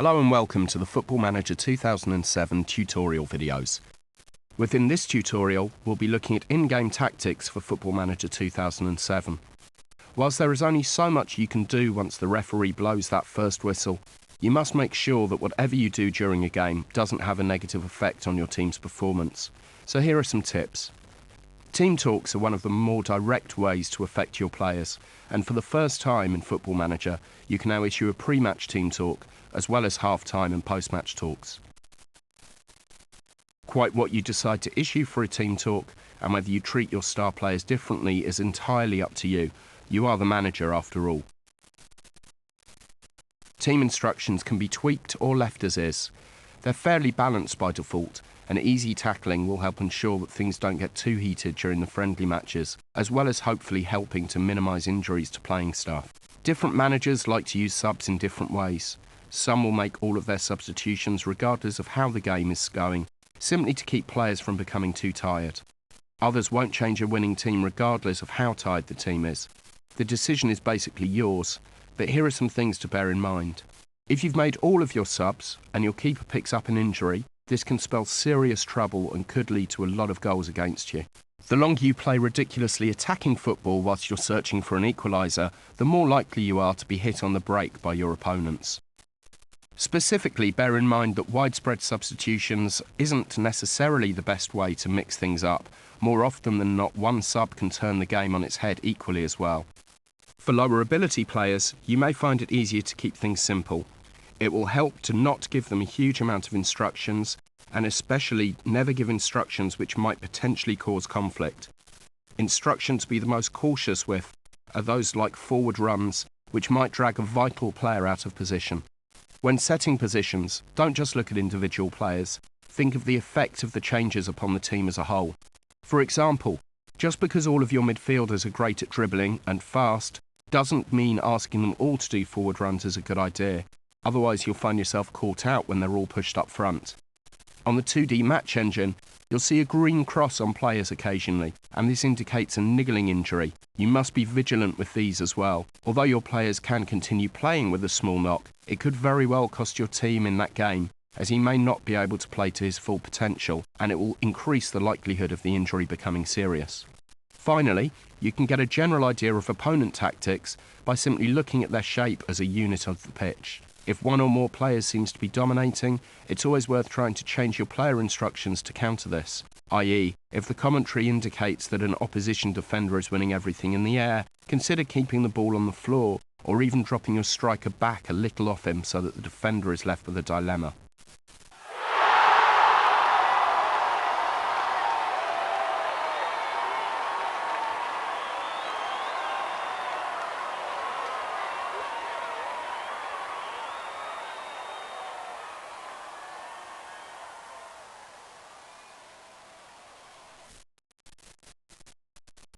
Hello and welcome to the Football Manager 2007 tutorial videos. Within this tutorial, we'll be looking at in-game tactics for Football Manager 2007. Whilst there is only so much you can do once the referee blows that first whistle, you must make sure that whatever you do during a game doesn't have a negative effect on your team's performance. So here are some tips. Team talks are one of the more direct ways to affect your players, and for the first time in Football Manager, you can now issue a pre-match team talk, as well as half-time and post-match talks. Quite what you decide to issue for a team talk, and whether you treat your star players differently, is entirely up to you. You are the manager after all. Team instructions can be tweaked or left as is. They're fairly balanced by default, and easy tackling will help ensure that things don't get too heated during the friendly matches, as well as hopefully helping to minimise injuries to playing staff. Different managers like to use subs in different ways. Some will make all of their substitutions regardless of how the game is going, simply to keep players from becoming too tired. Others won't change a winning team regardless of how tired the team is. The decision is basically yours, but here are some things to bear in mind. If you've made all of your subs and your keeper picks up an injury, this can spell serious trouble and could lead to a lot of goals against you. The longer you play ridiculously attacking football whilst you're searching for an equaliser, the more likely you are to be hit on the break by your opponents. Specifically, bear in mind that widespread substitutions isn't necessarily the best way to mix things up. More often than not, one sub can turn the game on its head equally as well. For lower ability players, you may find it easier to keep things simple. It will help to not give them a huge amount of instructions, and especially never give instructions which might potentially cause conflict. Instructions to be the most cautious with are those like forward runs, which might drag a vital player out of position. When setting positions, don't just look at individual players. Think of the effect of the changes upon the team as a whole. For example, just because all of your midfielders are great at dribbling and fast, doesn't mean asking them all to do forward runs is a good idea. Otherwise, you'll find yourself caught out when they're all pushed up front. On the 2D match engine, you'll see a green cross on players occasionally, and this indicates a niggling injury. You must be vigilant with these as well. Although your players can continue playing with a small knock, it could very well cost your team in that game, as he may not be able to play to his full potential, and it will increase the likelihood of the injury becoming serious. Finally, you can get a general idea of opponent tactics by simply looking at their shape as a unit of the pitch. If one or more players seems to be dominating, it's always worth trying to change your player instructions to counter this, i.e., if the commentary indicates that an opposition defender is winning everything in the air, consider keeping the ball on the floor, or even dropping your striker back a little off him so that the defender is left with a dilemma.